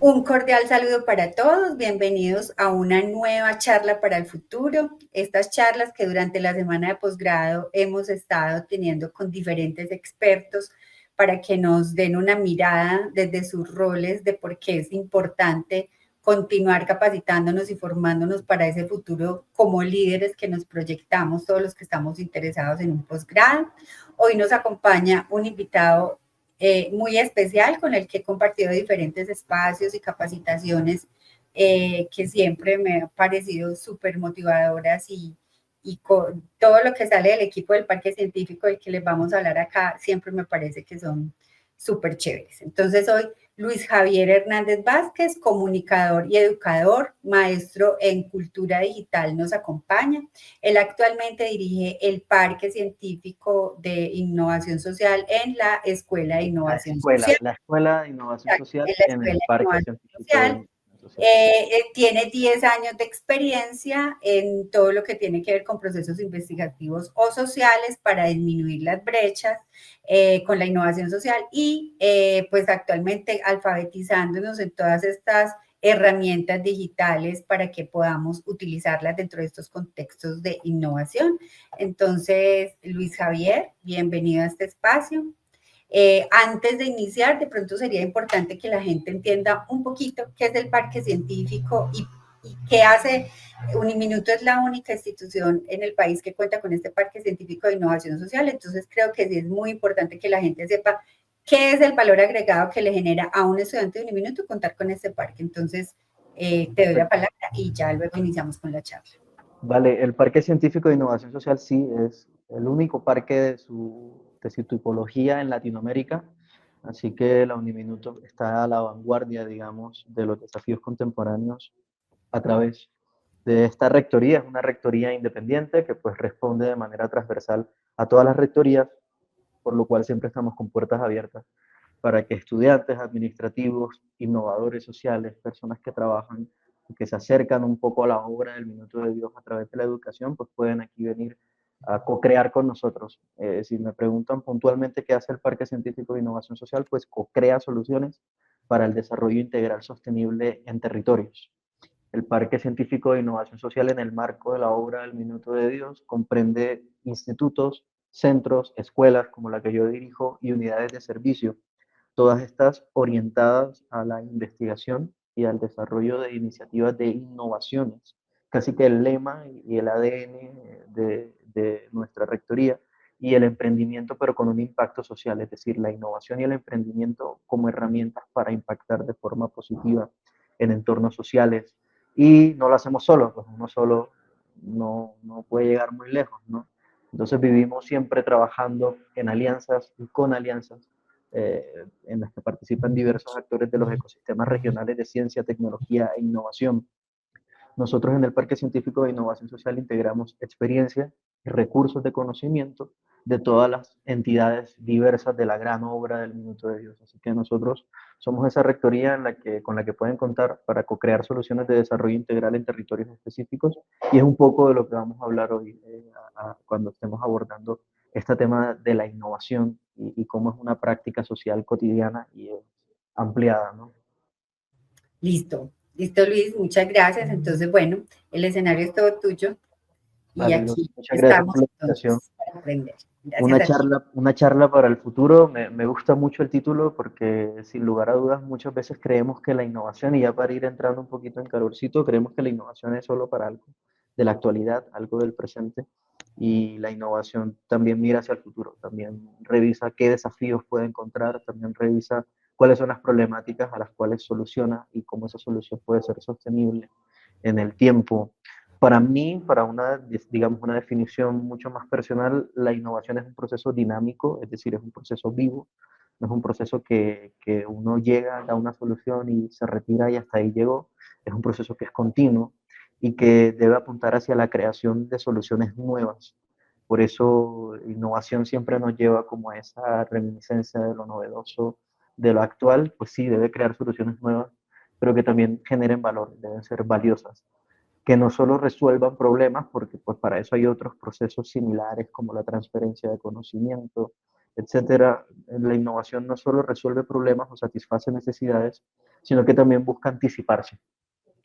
Un cordial saludo para todos, bienvenidos a una nueva charla para el futuro. Estas charlas que durante la semana de posgrado hemos estado teniendo con diferentes expertos para que nos den una mirada desde sus roles de por qué es importante continuar capacitándonos y formándonos para ese futuro como líderes que nos proyectamos todos los que estamos interesados en un posgrado. Hoy nos acompaña un invitado muy especial con el que he compartido diferentes espacios y capacitaciones que siempre me han parecido súper motivadoras y con todo lo que sale del equipo del Parque Científico del que les vamos a hablar acá, siempre me parece que son súper chéveres. Entonces hoy Luis Javier Hernández Vázquez, comunicador y educador, maestro en cultura digital, nos acompaña. Él actualmente dirige el Parque Científico de Innovación Social en la Escuela de Innovación Social. La Escuela de Innovación Social En la en Escuela el de Parque Innovación Científico de Social. Innovación Social. Tiene 10 años de experiencia en todo lo que tiene que ver con procesos investigativos o sociales para disminuir las brechas con la innovación social y pues actualmente alfabetizándonos en todas estas herramientas digitales para que podamos utilizarlas dentro de estos contextos de innovación. Entonces, Luis Javier, bienvenido a este espacio. Antes de iniciar, de pronto sería importante que la gente entienda un poquito qué es el Parque Científico y qué hace. Uniminuto es la única institución en el país que cuenta con este Parque Científico de Innovación Social, entonces creo que sí es muy importante que la gente sepa qué es el valor agregado que le genera a un estudiante de Uniminuto contar con este parque. Entonces, te doy la Perfecto. palabra y ya luego iniciamos con la charla. Vale, el Parque Científico de Innovación Social sí es el único parque de su tipología en Latinoamérica, así que la Uniminuto está a la vanguardia, digamos, de los desafíos contemporáneos a través de esta rectoría. Es una rectoría independiente que pues responde de manera transversal a todas las rectorías, por lo cual siempre estamos con puertas abiertas para que estudiantes administrativos, innovadores sociales, personas que trabajan y que se acercan un poco a la obra del Minuto de Dios a través de la educación, pues pueden aquí venir a co-crear con nosotros. Si me preguntan puntualmente qué hace el Parque Científico de Innovación Social, pues co-crea soluciones para el desarrollo integral sostenible en territorios. El Parque Científico de Innovación Social, en el marco de la obra del Minuto de Dios, comprende institutos, centros, escuelas como la que yo dirijo y unidades de servicio, todas estas orientadas a la investigación y al desarrollo de iniciativas de innovaciones. Casi que el lema y el ADN de nuestra rectoría y el emprendimiento, pero con un impacto social, es decir, la innovación y el emprendimiento como herramientas para impactar de forma positiva en entornos sociales. Y no lo hacemos solo, pues uno solo no puede llegar muy lejos, ¿no? Entonces vivimos siempre trabajando en alianzas y con alianzas en las que participan diversos actores de los ecosistemas regionales de ciencia, tecnología e innovación. Nosotros en el Parque Científico de Innovación Social integramos experiencia y recursos de conocimiento de todas las entidades diversas de la gran obra del Minuto de Dios. Así que nosotros somos esa rectoría con la que pueden contar para co-crear soluciones de desarrollo integral en territorios específicos, y es un poco de lo que vamos a hablar hoy cuando estemos abordando este tema de la innovación y cómo es una práctica social cotidiana y ampliada, ¿no? Listo, listo Luis, muchas gracias. Entonces, bueno, el escenario es todo tuyo. Y Vale, aquí muchas gracias estamos por la invitación. entonces para aprender. Gracias a ti. Una charla para el futuro. Me gusta mucho el título porque sin lugar a dudas muchas veces creemos que la innovación, y ya para ir entrando un poquito en calorcito, creemos que la innovación es solo para algo de la actualidad, algo del presente, y la innovación también mira hacia el futuro, también revisa qué desafíos puede encontrar, también revisa cuáles son las problemáticas a las cuales soluciona y cómo esa solución puede ser sostenible en el tiempo. Para mí, para una, digamos, una definición mucho más personal, la innovación es un proceso dinámico, es decir, es un proceso vivo, no es un proceso que uno llega, da una solución y se retira y hasta ahí llegó, es un proceso que es continuo y que debe apuntar hacia la creación de soluciones nuevas. Por eso, innovación siempre nos lleva como a esa reminiscencia de lo novedoso, de lo actual, pues sí, debe crear soluciones nuevas, pero que también generen valor, deben ser valiosas, que no solo resuelvan problemas, porque pues para eso hay otros procesos similares como la transferencia de conocimiento, etcétera. La innovación no solo resuelve problemas o satisface necesidades, sino que también busca anticiparse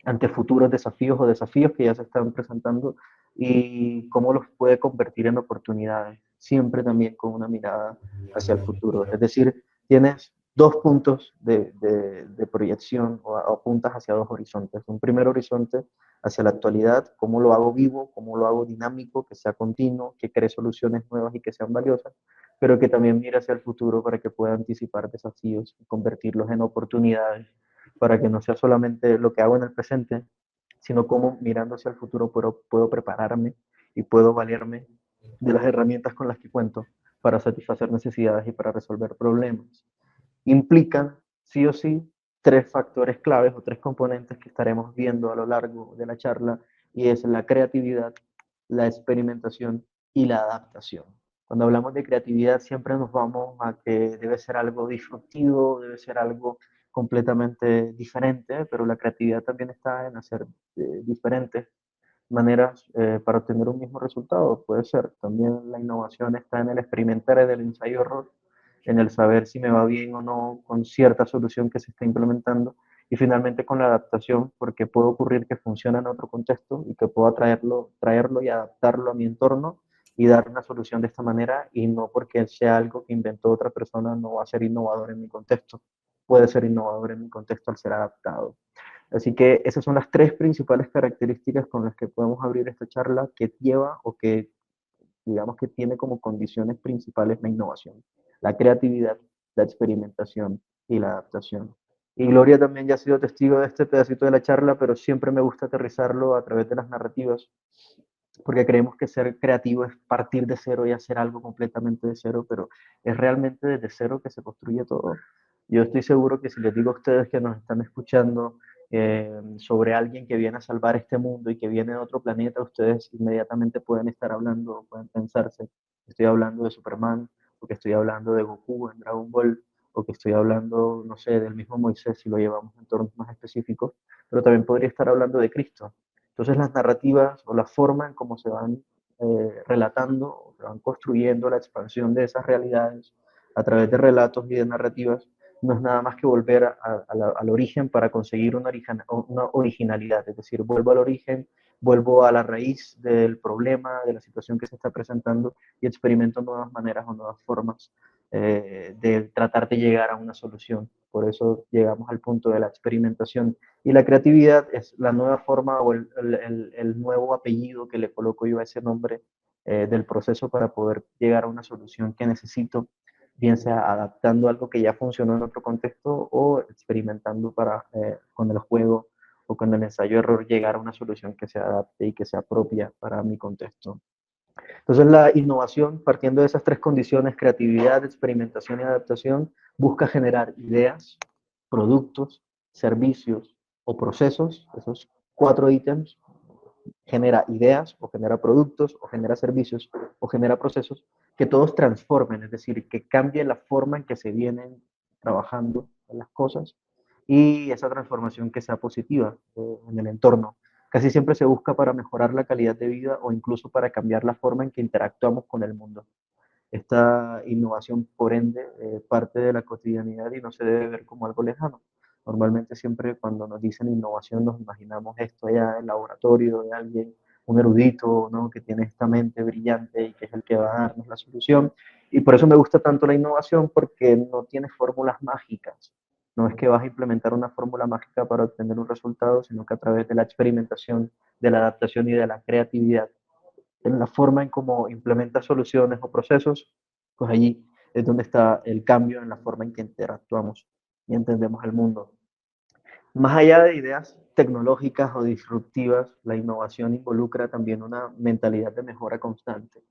ante futuros desafíos o desafíos que ya se están presentando y cómo los puede convertir en oportunidades, siempre también con una mirada hacia el futuro. Es decir, tienes dos puntos de proyección o apuntas hacia dos horizontes. Un primer horizonte hacia la actualidad, cómo lo hago vivo, cómo lo hago dinámico, que sea continuo, que cree soluciones nuevas y que sean valiosas, pero que también mire hacia el futuro para que pueda anticipar desafíos y convertirlos en oportunidades, para que no sea solamente lo que hago en el presente, sino cómo mirando hacia el futuro puedo prepararme y puedo valerme de las herramientas con las que cuento para satisfacer necesidades y para resolver problemas. Implican, sí o sí, tres factores claves o tres componentes que estaremos viendo a lo largo de la charla, y es la creatividad, la experimentación y la adaptación. Cuando hablamos de creatividad siempre nos vamos a que debe ser algo disruptivo, debe ser algo completamente diferente, pero la creatividad también está en hacer diferentes maneras para obtener un mismo resultado. Puede ser. También la innovación está en el experimentar, en el ensayo-error, en el saber si me va bien o no con cierta solución que se está implementando. Y finalmente con la adaptación, porque puede ocurrir que funcione en otro contexto y que pueda traerlo y adaptarlo a mi entorno y dar una solución de esta manera, y no porque sea algo que inventó otra persona no va a ser innovador en mi contexto. Puede ser innovador en mi contexto al ser adaptado. Así que esas son las tres principales características con las que podemos abrir esta charla, que lleva o que digamos que tiene como condiciones principales la innovación, la creatividad, la experimentación y la adaptación. Y Gloria también ya ha sido testigo de este pedacito de la charla, pero siempre me gusta aterrizarlo a través de las narrativas, porque creemos que ser creativo es partir de cero y hacer algo completamente de cero, pero es realmente desde cero que se construye todo. Yo estoy seguro que si les digo a ustedes que nos están escuchando sobre alguien que viene a salvar este mundo y que viene de otro planeta, ustedes inmediatamente pueden estar hablando, pueden pensarse, estoy hablando de Superman, o que estoy hablando de Goku en Dragon Ball, o que estoy hablando, no sé, del mismo Moisés si lo llevamos a entornos más específicos, pero también podría estar hablando de Cristo. Entonces las narrativas o la forma en cómo se van relatando, o se van construyendo la expansión de esas realidades a través de relatos y de narrativas, no es nada más que volver al origen para conseguir una originalidad, es decir, vuelvo al origen, vuelvo a la raíz del problema, de la situación que se está presentando, y experimento nuevas maneras o nuevas formas de tratar de llegar a una solución. Por eso llegamos al punto de la experimentación. Y la creatividad es la nueva forma o el nuevo apellido que le coloco yo a ese nombre del proceso para poder llegar a una solución que necesito, bien sea adaptando algo que ya funcionó en otro contexto o experimentando con el juego o con el ensayo-error llegar a una solución que se adapte y que sea propia para mi contexto. Entonces la innovación, partiendo de esas tres condiciones, creatividad, experimentación y adaptación, busca generar ideas, productos, servicios o procesos, esos cuatro ítems, genera ideas o genera productos o genera servicios o genera procesos que todos transformen, es decir, que cambie la forma en que se vienen trabajando las cosas, y esa transformación que sea positiva en el entorno. Casi siempre se busca para mejorar la calidad de vida o incluso para cambiar la forma en que interactuamos con el mundo. Esta innovación, por ende, parte de la cotidianidad y no se debe ver como algo lejano. Normalmente siempre cuando nos dicen innovación nos imaginamos esto allá en el laboratorio de alguien, un erudito, ¿no? Que tiene esta mente brillante y que es el que va a darnos la solución. Y por eso me gusta tanto la innovación, porque no tiene fórmulas mágicas. No es que vas a implementar una fórmula mágica para obtener un resultado, sino que a través de la experimentación, de la adaptación y de la creatividad, en la forma en cómo implementa soluciones o procesos, pues allí es donde está el cambio en la forma en que interactuamos y entendemos el mundo. Más allá de ideas tecnológicas o disruptivas, la innovación involucra también una mentalidad de mejora constante.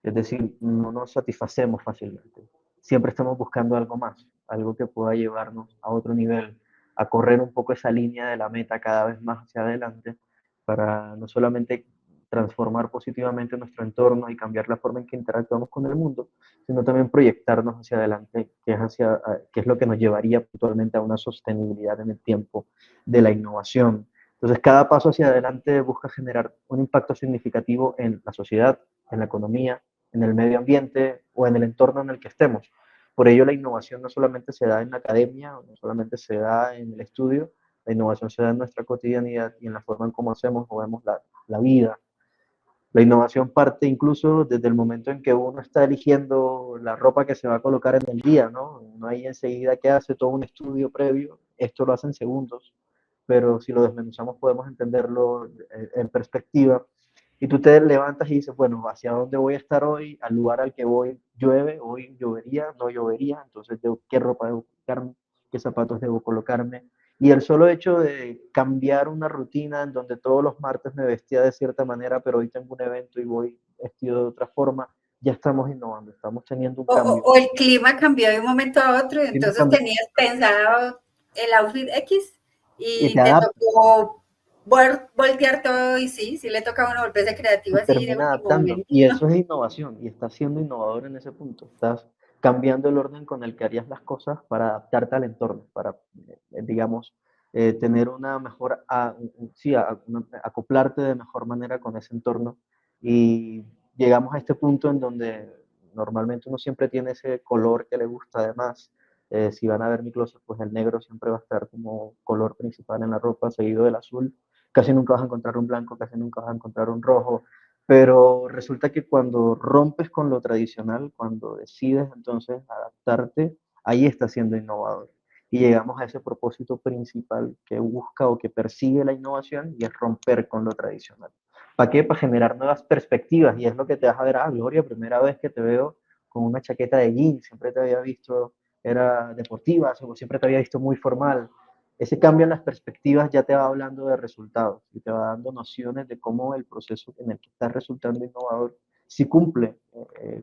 Es decir, no nos satisfacemos fácilmente. Siempre estamos buscando algo más, algo que pueda llevarnos a otro nivel, a correr un poco esa línea de la meta cada vez más hacia adelante, para no solamente transformar positivamente nuestro entorno y cambiar la forma en que interactuamos con el mundo, sino también proyectarnos hacia adelante, que es lo que nos llevaría puntualmente a una sostenibilidad en el tiempo de la innovación. Entonces, cada paso hacia adelante busca generar un impacto significativo en la sociedad, en la economía, en el medio ambiente o en el entorno en el que estemos. Por ello, la innovación no solamente se da en la academia, no solamente se da en el estudio, la innovación se da en nuestra cotidianidad y en la forma en cómo hacemos o vemos la vida. La innovación parte incluso desde el momento en que uno está eligiendo la ropa que se va a colocar en el día, ¿no? No hay enseguida que hace todo un estudio previo, esto lo hace en segundos, pero si lo desmenuzamos podemos entenderlo en perspectiva. Y tú te levantas y dices, bueno, ¿hacia dónde voy a estar hoy? Al lugar al que voy llueve, hoy llovería, no llovería, entonces ¿qué ropa debo colocarme? ¿Qué zapatos debo colocarme? Y el solo hecho de cambiar una rutina en donde todos los martes me vestía de cierta manera, pero hoy tengo un evento y voy vestido de otra forma, ya estamos innovando, estamos teniendo un cambio. O el clima cambió de un momento a otro y El clima entonces cambia tenías pensado el outfit X y te y te adapta tocó voltear todo y sí, sí le toca a uno volverse creativo y así de termina último adaptando. momento. Y eso es innovación y estás siendo innovador en ese punto. Estás cambiando el orden con el que harías las cosas para adaptarte al entorno, para, digamos, tener una mejor, sí, acoplarte de mejor manera con ese entorno. Y llegamos a este punto en donde normalmente uno siempre tiene ese color que le gusta. Además, si van a ver mi closet, pues el negro siempre va a estar como color principal en la ropa, seguido del azul. Casi nunca vas a encontrar un blanco, casi nunca vas a encontrar un rojo, pero resulta que cuando rompes con lo tradicional, cuando decides entonces adaptarte, ahí estás siendo innovador. Y llegamos a ese propósito principal que busca o que persigue la innovación y es romper con lo tradicional. ¿Para qué? Para generar nuevas perspectivas. Y es lo que te vas a ver, Gloria, primera vez que te veo con una chaqueta de jeans, siempre te había visto, era deportiva, siempre te había visto muy formal. Ese cambio en las perspectivas ya te va hablando de resultados y te va dando nociones de cómo el proceso en el que estás resultando innovador sí cumple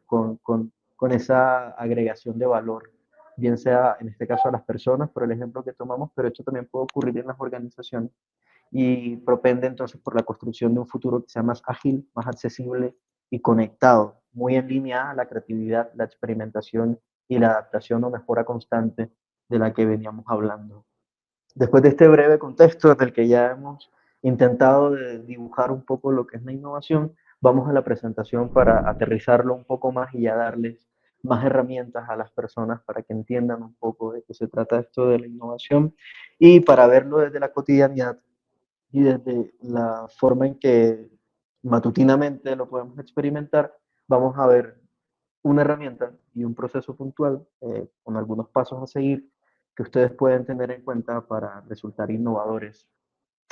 con esa agregación de valor, bien sea en este caso a las personas, por el ejemplo que tomamos, pero esto también puede ocurrir en las organizaciones y propende entonces por la construcción de un futuro que sea más ágil, más accesible y conectado, muy en línea a la creatividad, la experimentación y la adaptación o mejora constante de la que veníamos hablando. Después de este breve contexto en el que ya hemos intentado de dibujar un poco lo que es la innovación, vamos a la presentación para aterrizarlo un poco más y ya darles más herramientas a las personas para que entiendan un poco de qué se trata esto de la innovación y para verlo desde la cotidianidad y desde la forma en que matutinamente lo podemos experimentar, vamos a ver una herramienta y un proceso puntual con algunos pasos a seguir que ustedes pueden tener en cuenta para resultar innovadores,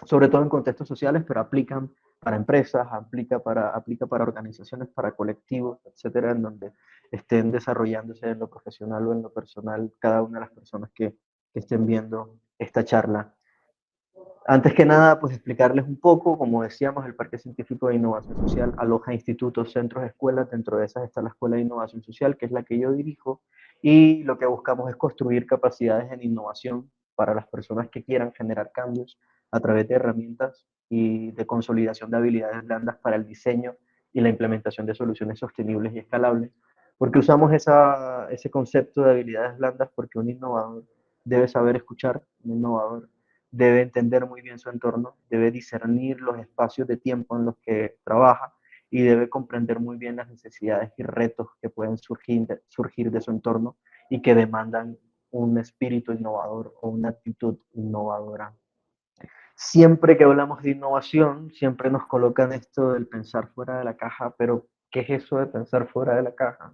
sobre todo en contextos sociales, pero aplican para empresas, aplica para organizaciones, para colectivos, etcétera, en donde estén desarrollándose en lo profesional o en lo personal cada una de las personas que estén viendo esta charla. Antes que nada, pues explicarles un poco, como decíamos, el Parque Científico de Innovación Social aloja institutos, centros, escuelas, dentro de esas está la Escuela de Innovación Social, que es la que yo dirijo, y lo que buscamos es construir capacidades en innovación para las personas que quieran generar cambios a través de herramientas y de consolidación de habilidades blandas para el diseño y la implementación de soluciones sostenibles y escalables. Porque usamos ese concepto de habilidades blandas porque un innovador debe saber escuchar, un innovador debe entender muy bien su entorno, debe discernir los espacios de tiempo en los que trabaja y debe comprender muy bien las necesidades y retos que pueden surgir de su entorno y que demandan un espíritu innovador o una actitud innovadora. Siempre que hablamos de innovación, siempre nos colocan esto del pensar fuera de la caja, pero ¿qué es eso de pensar fuera de la caja?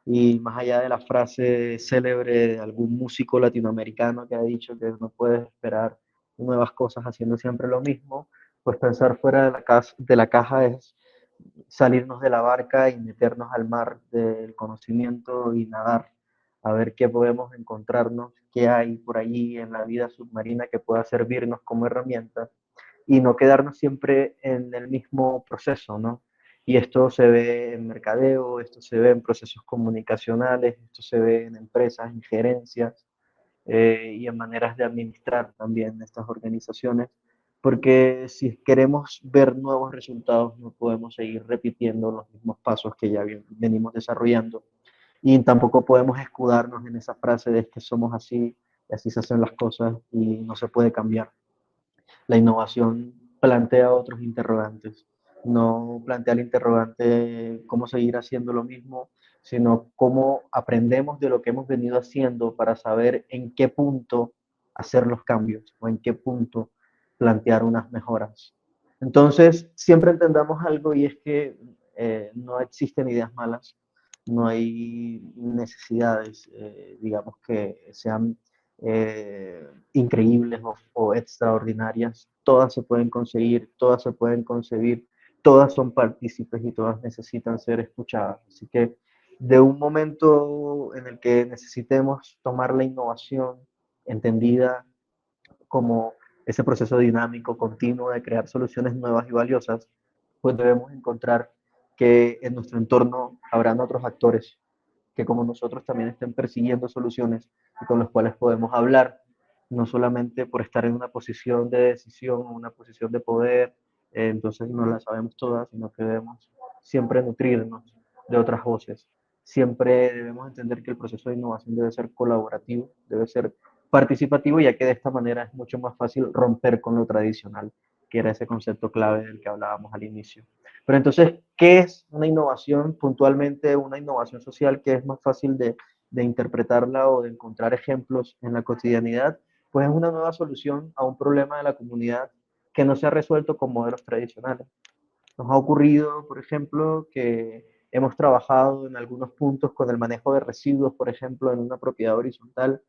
Y más allá de la frase célebre de algún músico latinoamericano que ha dicho que no puedes esperar nuevas cosas haciendo siempre lo mismo, pues pensar fuera de la caja es salirnos de la barca y meternos al mar del conocimiento y nadar, a ver qué podemos encontrarnos, qué hay por allí en la vida submarina que pueda servirnos como herramienta y no quedarnos siempre en el mismo proceso, ¿no? Y esto se ve en mercadeo, esto se ve en procesos comunicacionales, esto se ve en empresas, en gerencias y en maneras de administrar también estas organizaciones, porque si queremos ver nuevos resultados no podemos seguir repitiendo los mismos pasos que ya venimos desarrollando y tampoco podemos escudarnos en esa frase de que somos así y así se hacen las cosas y no se puede cambiar. La innovación plantea otros interrogantes. no plantea el interrogante cómo seguir haciendo lo mismo, sino cómo aprendemos de lo que hemos venido haciendo para saber en qué punto hacer los cambios o en qué punto plantear unas mejoras. Entonces, siempre entendamos algo y es que no existen ideas malas, no hay necesidades, digamos, que sean increíbles o extraordinarias. Todas se pueden conseguir, todas se pueden concebir, todas son partícipes y todas necesitan ser escuchadas. Así que de un momento en el que necesitemos tomar la innovación entendida como ese proceso dinámico, continuo de crear soluciones nuevas y valiosas, pues debemos encontrar que en nuestro entorno habrán otros actores que como nosotros también estén persiguiendo soluciones y con los cuales podemos hablar, no solamente por estar en una posición de decisión o una posición de poder, entonces no la sabemos todas, sino que debemos siempre nutrirnos de otras voces. Siempre debemos entender que el proceso de innovación debe ser colaborativo, debe ser participativo, ya que de esta manera es mucho más fácil romper con lo tradicional, que era ese concepto clave del que hablábamos al inicio. Pero entonces, ¿qué es una innovación? Puntualmente, una innovación social que es más fácil de interpretarla o de encontrar ejemplos en la cotidianidad, pues es una nueva solución a un problema de la comunidad que no se ha resuelto con modelos tradicionales. Nos ha ocurrido, por ejemplo, que hemos trabajado en algunos puntos con el manejo de residuos, por ejemplo, en una propiedad horizontal,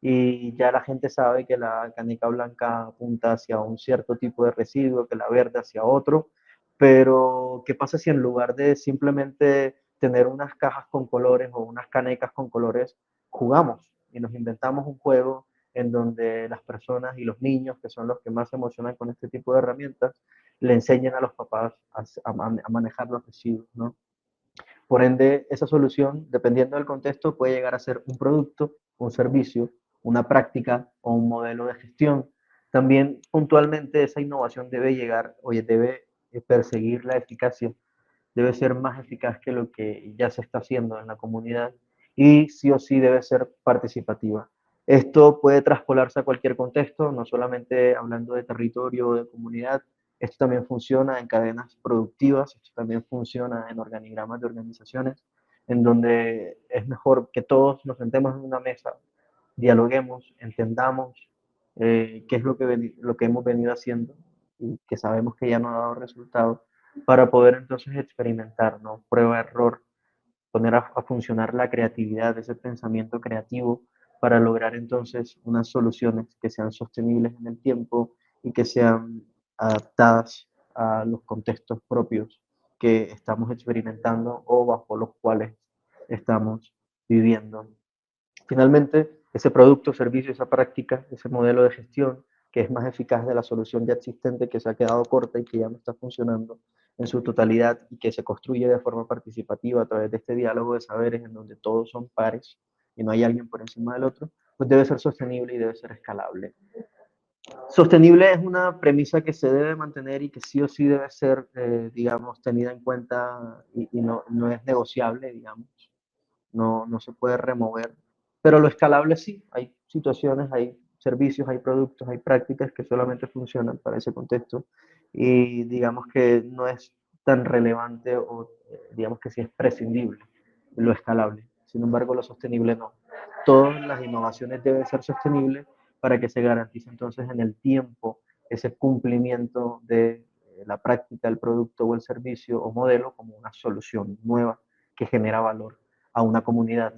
y ya la gente sabe que la canica blanca apunta hacia un cierto tipo de residuo, que la verde hacia otro, pero ¿qué pasa si en lugar de simplemente tener unas cajas con colores o unas canecas con colores, jugamos y nos inventamos un juego en donde las personas y los niños, que son los que más se emocionan con este tipo de herramientas, le enseñen a los papás a manejar los residuos, ¿no? Por ende, esa solución, dependiendo del contexto, puede llegar a ser un producto, un servicio, una práctica o un modelo de gestión. También puntualmente esa innovación debe llegar, oye, debe perseguir la eficacia, debe ser más eficaz que lo que ya se está haciendo en la comunidad y sí o sí debe ser participativa. Esto puede traspolarse a cualquier contexto, no solamente hablando de territorio o de comunidad, esto también funciona en cadenas productivas, esto también funciona en organigramas de organizaciones, en donde es mejor que todos nos sentemos en una mesa, dialoguemos, entendamos qué es lo que hemos venido haciendo y que sabemos que ya no ha dado resultado para poder entonces experimentar, ¿no? Prueba, error, poner a funcionar la creatividad, ese pensamiento creativo para lograr entonces unas soluciones que sean sostenibles en el tiempo y que sean adaptadas a los contextos propios que estamos experimentando o bajo los cuales estamos viviendo. Finalmente, ese producto, servicio, esa práctica, ese modelo de gestión que es más eficaz de la solución ya existente que se ha quedado corta y que ya no está funcionando en su totalidad y que se construye de forma participativa a través de este diálogo de saberes en donde todos son pares y no hay alguien por encima del otro, pues debe ser sostenible y debe ser escalable. Sostenible es una premisa que se debe mantener y que sí o sí debe ser, digamos, tenida en cuenta y no es negociable, digamos, no se puede remover, pero lo escalable sí, hay situaciones, hay servicios, hay productos, hay prácticas que solamente funcionan para ese contexto y digamos que no es tan relevante o digamos que sí es prescindible lo escalable. Sin embargo, lo sostenible no. Todas las innovaciones deben ser sostenibles para que se garantice entonces en el tiempo ese cumplimiento de la práctica, el producto o el servicio o modelo como una solución nueva que genera valor a una comunidad.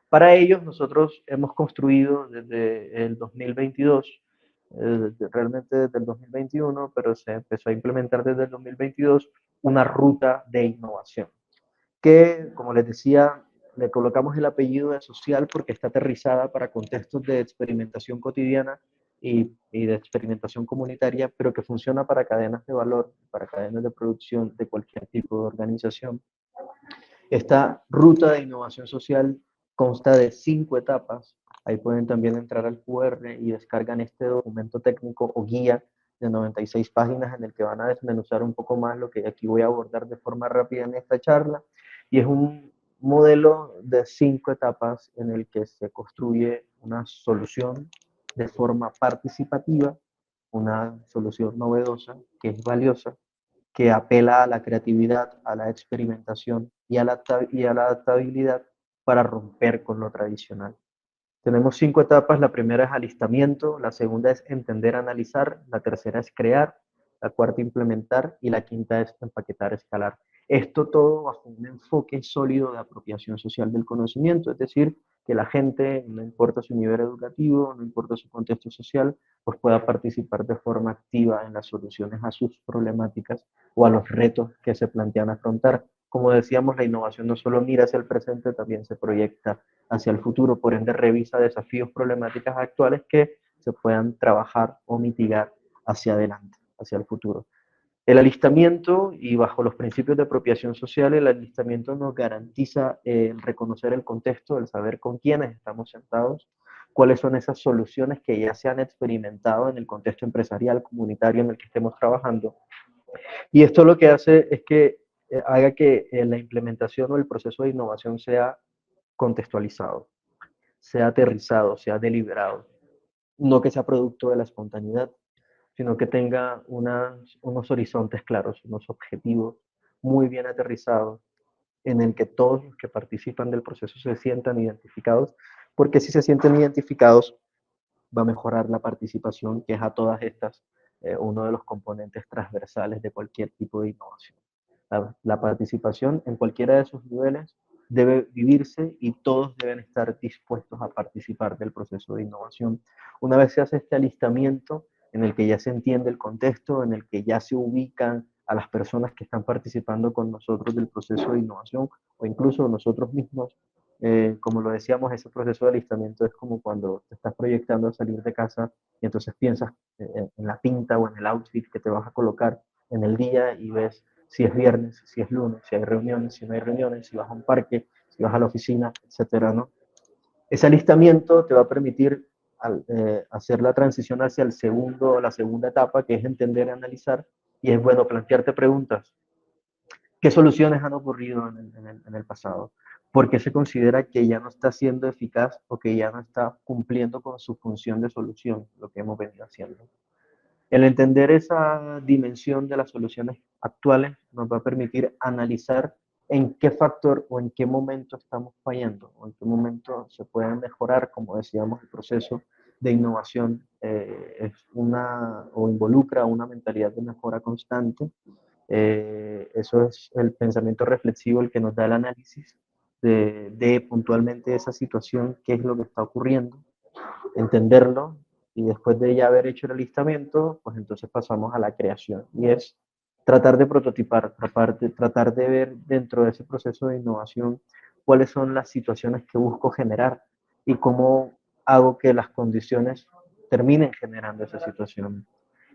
Para ellos, nosotros hemos construido desde el 2022, realmente desde el 2021, pero se empezó a implementar desde el 2022, una ruta de innovación, que, como les decía, le colocamos el apellido de social porque está aterrizada para contextos de experimentación cotidiana y de experimentación comunitaria, pero que funciona para cadenas de valor, para cadenas de producción de cualquier tipo de organización. Esta ruta de innovación social consta de 5 etapas. Ahí pueden también entrar al QR y descargan este documento técnico o guía de 96 páginas en el que van a desmenuzar un poco más lo que aquí voy a abordar de forma rápida en esta charla. Y es un modelo de 5 etapas en el que se construye una solución de forma participativa, una solución novedosa que es valiosa, que apela a la creatividad, a la experimentación y a la adaptabilidad para romper con lo tradicional. Tenemos 5 etapas. La primera es alistamiento, la segunda es entender, analizar, la tercera es crear, la cuarta implementar y la quinta es empaquetar, escalar. Esto todo bajo un enfoque sólido de apropiación social del conocimiento, es decir, que la gente, no importa su nivel educativo, no importa su contexto social, pues pueda participar de forma activa en las soluciones a sus problemáticas o a los retos que se plantean afrontar. Como decíamos, la innovación no solo mira hacia el presente, también se proyecta hacia el futuro, por ende revisa desafíos, problemáticas actuales que se puedan trabajar o mitigar hacia adelante, hacia el futuro. El alistamiento, y bajo los principios de apropiación social, el alistamiento nos garantiza el reconocer el contexto, el saber con quiénes estamos sentados, cuáles son esas soluciones que ya se han experimentado en el contexto empresarial, comunitario en el que estemos trabajando. Y esto lo que hace es que haga que la implementación o el proceso de innovación sea contextualizado, sea aterrizado, sea deliberado, no que sea producto de la espontaneidad, sino que tenga unos horizontes claros, unos objetivos muy bien aterrizados, en el que todos los que participan del proceso se sientan identificados, porque si se sienten identificados va a mejorar la participación, que es a todas estas uno de los componentes transversales de cualquier tipo de innovación. La participación en cualquiera de esos niveles debe vivirse y todos deben estar dispuestos a participar del proceso de innovación. Una vez se hace este alistamiento en el que ya se entiende el contexto, en el que ya se ubican a las personas que están participando con nosotros del proceso de innovación o incluso nosotros mismos, como lo decíamos, ese proceso de alistamiento es como cuando te estás proyectando a salir de casa y entonces piensas en la pinta o en el outfit que te vas a colocar en el día y ves si es viernes, si es lunes, si hay reuniones, si no hay reuniones, si vas a un parque, si vas a la oficina, etcétera, ¿no? Ese alistamiento te va a permitir hacer la transición hacia el segundo, la segunda etapa, que es entender y analizar, y es bueno plantearte preguntas. ¿Qué soluciones han ocurrido en el pasado? ¿Por qué se considera que ya no está siendo eficaz o que ya no está cumpliendo con su función de solución, lo que hemos venido haciendo? El entender esa dimensión de las soluciones actuales nos va a permitir analizar en qué factor o en qué momento estamos fallando o en qué momento se puede mejorar, como decíamos, el proceso de innovación es una o involucra una mentalidad de mejora constante. Eso es el pensamiento reflexivo el que nos da el análisis de puntualmente esa situación, qué es lo que está ocurriendo, entenderlo y después de ya haber hecho el alistamiento, pues entonces pasamos a la creación y es tratar de prototipar, tratar de ver dentro de ese proceso de innovación cuáles son las situaciones que busco generar y cómo hago que las condiciones terminen generando esa situación.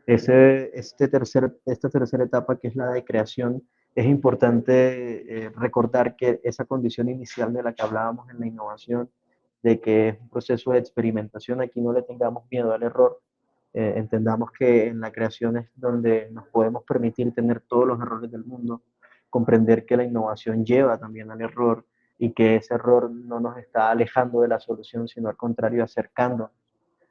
Esta tercera etapa, que es la de creación, es importante recordar que esa condición inicial de la que hablábamos en la innovación, de que es un proceso de experimentación, aquí no le tengamos miedo al error, entendamos que en la creación es donde nos podemos permitir tener todos los errores del mundo, comprender que la innovación lleva también al error y que ese error no nos está alejando de la solución, sino al contrario, acercando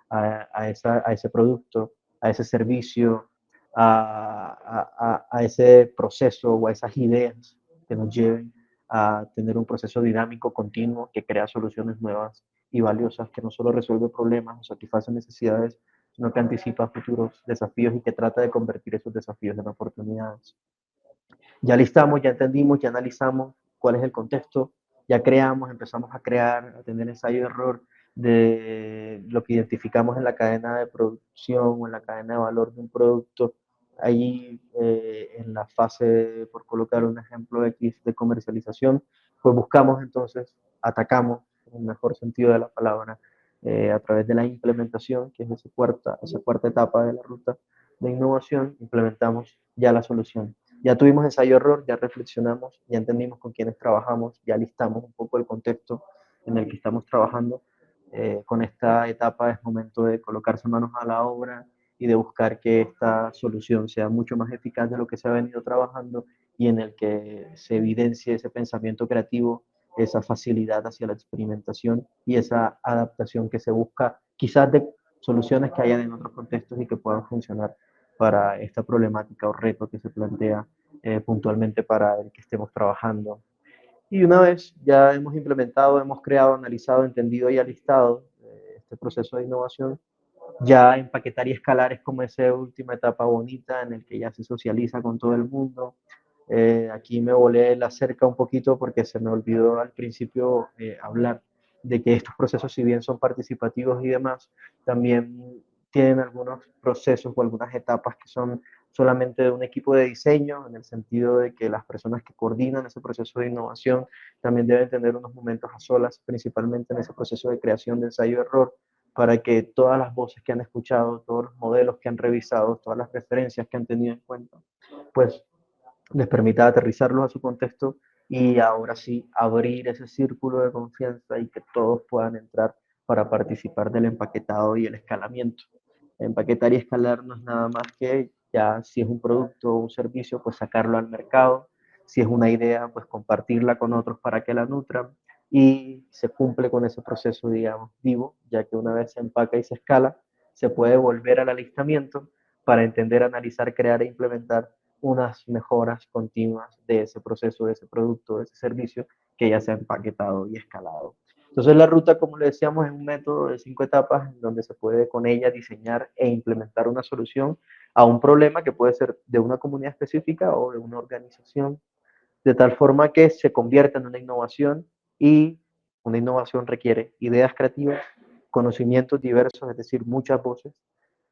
a ese producto, a ese servicio, a ese proceso o a esas ideas que nos lleven a tener un proceso dinámico, continuo, que crea soluciones nuevas y valiosas, que no solo resuelve problemas o satisface necesidades, sino que anticipa futuros desafíos y que trata de convertir esos desafíos en oportunidades. Ya listamos, ya entendimos, ya analizamos cuál es el contexto, ya creamos, empezamos a crear, a tener ensayo-error de lo que identificamos en la cadena de producción o en la cadena de valor de un producto. Ahí en la fase, por colocar un ejemplo X de comercialización, pues buscamos entonces, atacamos, en el mejor sentido de la palabra, a través de la implementación, que es esa cuarta etapa de la ruta de innovación, implementamos ya la solución. Ya tuvimos ensayo-error, ya reflexionamos, ya entendimos con quiénes trabajamos, ya listamos un poco el contexto en el que estamos trabajando. Con esta etapa es momento de colocarse manos a la obra y de buscar que esta solución sea mucho más eficaz de lo que se ha venido trabajando y en el que se evidencie ese pensamiento creativo, esa facilidad hacia la experimentación y esa adaptación que se busca quizás de soluciones que hayan en otros contextos y que puedan funcionar para esta problemática o reto que se plantea puntualmente para el que estemos trabajando. Y una vez ya hemos implementado, hemos creado, analizado, entendido y alistado este proceso de innovación, ya empaquetar y escalar es como esa última etapa bonita en el que ya se socializa con todo el mundo. Aquí me volé la cerca un poquito porque se me olvidó al principio hablar de que estos procesos, si bien son participativos y demás, también tienen algunos procesos o algunas etapas que son solamente de un equipo de diseño, en el sentido de que las personas que coordinan ese proceso de innovación también deben tener unos momentos a solas, principalmente en ese proceso de creación de ensayo-error, para que todas las voces que han escuchado, todos los modelos que han revisado, todas las referencias que han tenido en cuenta, pues les permita aterrizarlos a su contexto y ahora sí abrir ese círculo de confianza y que todos puedan entrar para participar del empaquetado y el escalamiento. Empaquetar y escalar no es nada más que ya si es un producto o un servicio, pues sacarlo al mercado, si es una idea, pues compartirla con otros para que la nutran y se cumple con ese proceso, digamos, vivo, ya que una vez se empaca y se escala, se puede volver al alistamiento para entender, analizar, crear e implementar unas mejoras continuas de ese proceso, de ese producto, de ese servicio que ya se ha empaquetado y escalado. Entonces la ruta, como le decíamos, es un método de 5 etapas en donde se puede con ella diseñar e implementar una solución a un problema que puede ser de una comunidad específica o de una organización, de tal forma que se convierta en una innovación y una innovación requiere ideas creativas, conocimientos diversos, es decir, muchas voces,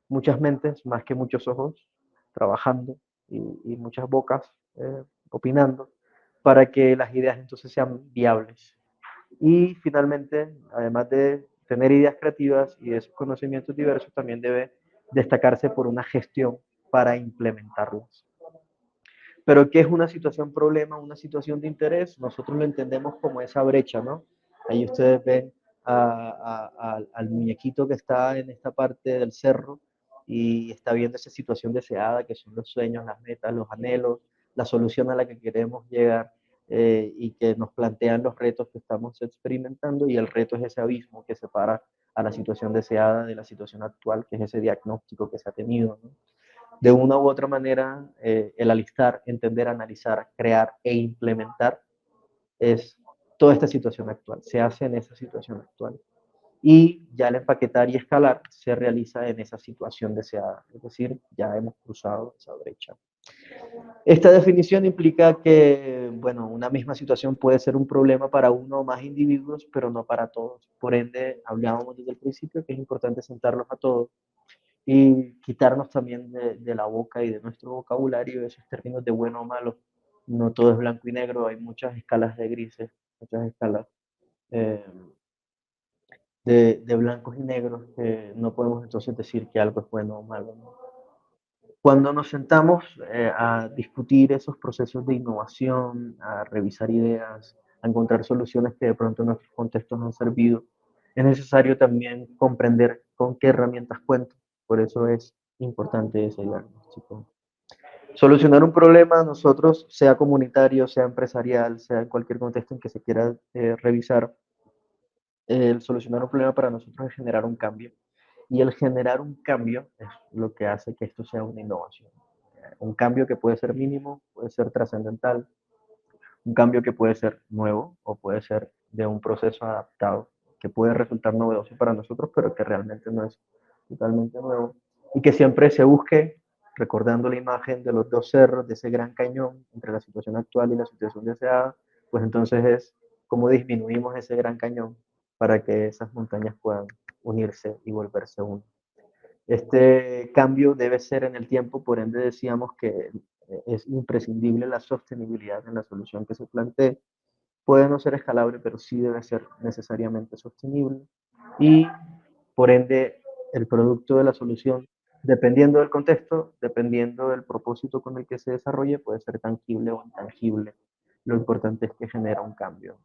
muchas mentes, más que muchos ojos, trabajando y muchas bocas opinando para que las ideas entonces sean viables. Y finalmente, además de tener ideas creativas y de esos conocimientos diversos, también debe destacarse por una gestión para implementarlos. Pero ¿qué es una situación problema, una situación de interés? Nosotros lo entendemos como esa brecha, ¿no? Ahí ustedes ven al muñequito que está en esta parte del cerro y está viendo esa situación deseada, que son los sueños, las metas, los anhelos, la solución a la que queremos llegar y que nos plantean los retos que estamos experimentando, y el reto es ese abismo que separa a la situación deseada de la situación actual, que es ese diagnóstico que se ha tenido, ¿no? De una u otra manera, el alistar, entender, analizar, crear e implementar es toda esta situación actual, se hace en esa situación actual. Y ya el empaquetar y escalar se realiza en esa situación deseada, es decir, ya hemos cruzado esa brecha. Esta definición implica que, bueno, una misma situación puede ser un problema para uno o más individuos, pero no para todos. Por ende, hablábamos desde el principio que es importante sentarlos a todos y quitarnos también de la boca y de nuestro vocabulario esos términos de bueno o malo. No todo es blanco y negro, hay muchas escalas de grises, muchas escalas eh, de blancos y negros que no podemos entonces decir que algo es bueno o malo, ¿no? Cuando nos sentamos a discutir esos procesos de innovación, a revisar ideas, a encontrar soluciones que de pronto en nuestros contextos han servido, es necesario también comprender con qué herramientas cuento. Por eso es importante ese diagnóstico. Solucionar un problema, nosotros, sea comunitario, sea empresarial, sea en cualquier contexto en que se quiera revisar, el solucionar un problema para nosotros es generar un cambio. Y el generar un cambio es lo que hace que esto sea una innovación. Un cambio que puede ser mínimo, puede ser trascendental, un cambio que puede ser nuevo o puede ser de un proceso adaptado, que puede resultar novedoso para nosotros, pero que realmente no es totalmente nuevo. Y que siempre se busque, recordando la imagen de los dos cerros, de ese gran cañón entre la situación actual y la situación deseada, pues entonces es cómo disminuimos ese gran cañón para que esas montañas puedan unirse y volverse uno. Este cambio debe ser en el tiempo, por ende decíamos que es imprescindible la sostenibilidad en la solución que se plantee. Puede no ser escalable, pero sí debe ser necesariamente sostenible. Y por ende, el producto de la solución, dependiendo del contexto, dependiendo del propósito con el que se desarrolle, puede ser tangible o intangible. Lo importante es que genera un cambio.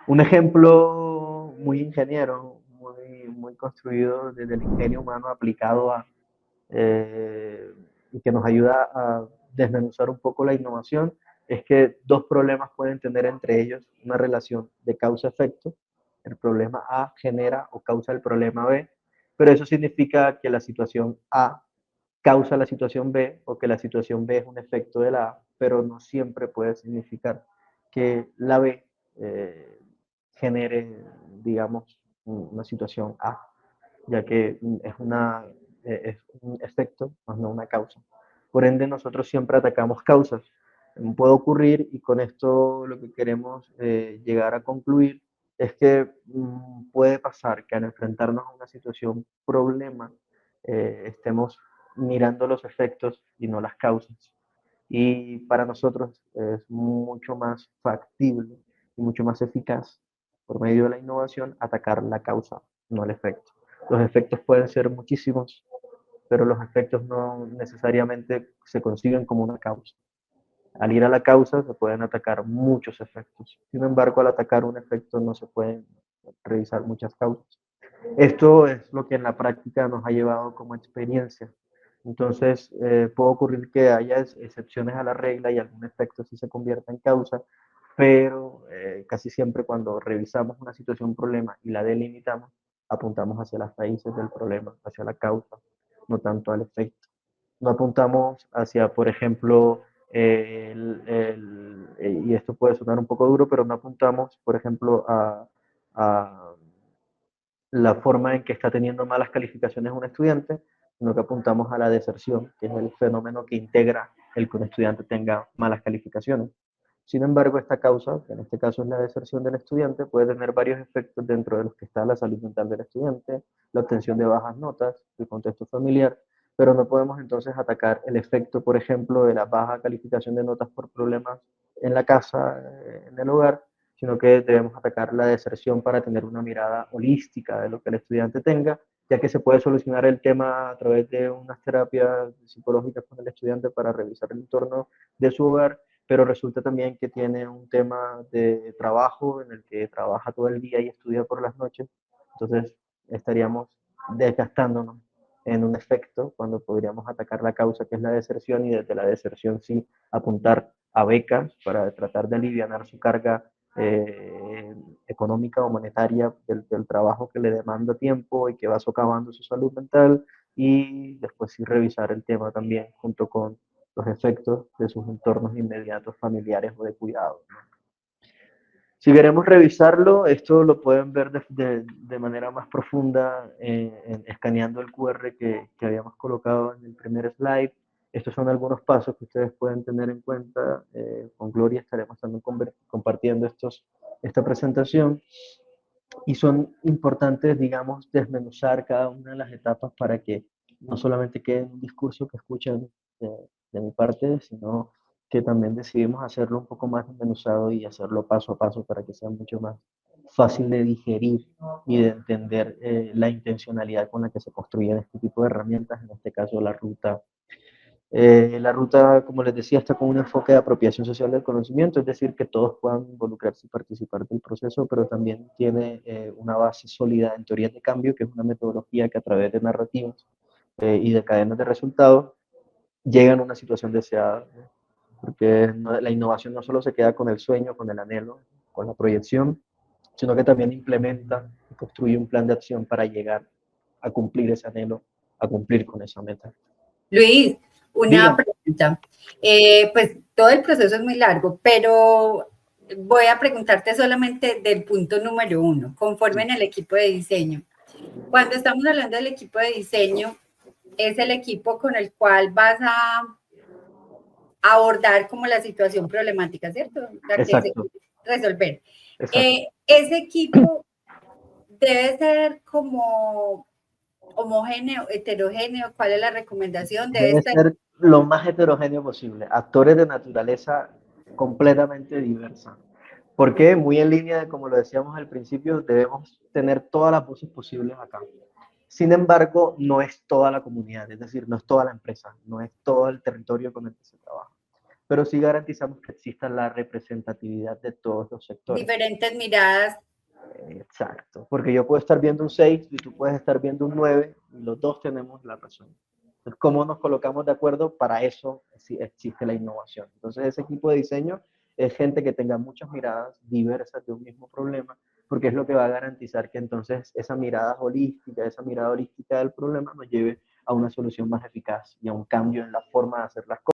Un ejemplo muy ingeniero, muy construido desde el ingenio humano aplicado a, y que nos ayuda a desmenuzar un poco la innovación, es que dos problemas pueden tener entre ellos una relación de causa-efecto. El problema A genera o causa el problema B, pero eso significa que la situación A causa la situación B o que la situación B es un efecto de la A, pero no siempre puede significar que la B genere, digamos, una situación A, ya que es un efecto, más no una causa. Por ende, nosotros siempre atacamos causas. Puede ocurrir, y con esto lo que queremos llegar a concluir, es que puede pasar que al enfrentarnos a una situación problema, estemos mirando los efectos y no las causas. Y para nosotros es mucho más factible y mucho más eficaz, por medio de la innovación, atacar la causa, no el efecto. Los efectos pueden ser muchísimos, pero los efectos no necesariamente se consiguen como una causa. Al ir a la causa se pueden atacar muchos efectos. Sin embargo, al atacar un efecto no se pueden revisar muchas causas. Esto es lo que en la práctica nos ha llevado como experiencia. Entonces, puede ocurrir que haya excepciones a la regla y algún efecto sí se convierta en causa, pero casi siempre cuando revisamos una situación problema y la delimitamos, apuntamos hacia las raíces del problema, hacia la causa, no tanto al efecto. No apuntamos hacia, por ejemplo, y esto puede sonar un poco duro, pero no apuntamos, por ejemplo, a la forma en que está teniendo malas calificaciones un estudiante, sino que apuntamos a la deserción, que es el fenómeno que integra el que un estudiante tenga malas calificaciones. Sin embargo, esta causa, que en este caso es la deserción del estudiante, puede tener varios efectos dentro de los que está la salud mental del estudiante, la obtención de bajas notas, el contexto familiar, pero no podemos entonces atacar el efecto, por ejemplo, de la baja calificación de notas por problemas en la casa, en el hogar, sino que debemos atacar la deserción para tener una mirada holística de lo que el estudiante tenga, ya que se puede solucionar el tema a través de unas terapias psicológicas con el estudiante para revisar el entorno de su hogar, pero resulta también que tiene un tema de trabajo en el que trabaja todo el día y estudia por las noches, entonces estaríamos desgastándonos en un efecto cuando podríamos atacar la causa que es la deserción y desde la deserción sí apuntar a becas para tratar de aliviar su carga económica o monetaria del trabajo que le demanda tiempo y que va socavando su salud mental y después sí revisar el tema también junto con los efectos de sus entornos inmediatos familiares o de cuidado. Si queremos revisarlo, esto lo pueden ver de manera más profunda escaneando el QR que habíamos colocado en el primer slide. Estos son algunos pasos que ustedes pueden tener en cuenta. Con Gloria estaremos también compartiendo esta presentación y son importantes, digamos, desmenuzar cada una de las etapas para que no solamente quede en un discurso que escuchan de, de mi parte, sino que también decidimos hacerlo un poco más desmenuzado y hacerlo paso a paso para que sea mucho más fácil de digerir y de entender la intencionalidad con la que se construyen este tipo de herramientas, en este caso la ruta, como les decía, está con un enfoque de apropiación social del conocimiento, es decir, que todos puedan involucrarse y participar del proceso, pero también tiene una base sólida en teorías de cambio, que es una metodología que a través de narrativas y de cadenas de resultados llegan a una situación deseada, ¿no? Porque la innovación no solo se queda con el sueño, con el anhelo, con la proyección, sino que también implementa y construye un plan de acción para llegar a cumplir ese anhelo, a cumplir con esa meta. Luis, una Díganme. pregunta. Pues todo el proceso es muy largo, pero voy a preguntarte solamente del punto número uno, conforme en el equipo de diseño. Cuando estamos hablando del equipo de diseño, es el equipo con el cual vas a abordar como la situación problemática, ¿cierto? La que se Exacto, quiere resolver. exacto. Ese equipo debe ser como homogéneo, heterogéneo, ¿cuál es la recomendación? Debe Debe estar ser lo más heterogéneo posible, actores de naturaleza completamente diversa. Porque muy en línea de como lo decíamos al principio, debemos tener todas las voces posibles acá. Sin embargo, no es toda la comunidad, es decir, no es toda la empresa, no es todo el territorio con el que se trabaja. Pero sí garantizamos que exista la representatividad de todos los sectores. diferentes miradas. Exacto, porque yo puedo estar viendo un 6 y tú puedes estar viendo un 9 y los dos tenemos la razón. Entonces, ¿cómo nos colocamos de acuerdo? Para eso existe la innovación. Entonces, ese equipo de diseño es gente que tenga muchas miradas diversas de un mismo problema, porque es lo que va a garantizar que entonces esa mirada holística del problema nos lleve a una solución más eficaz y a un cambio en la forma de hacer las cosas.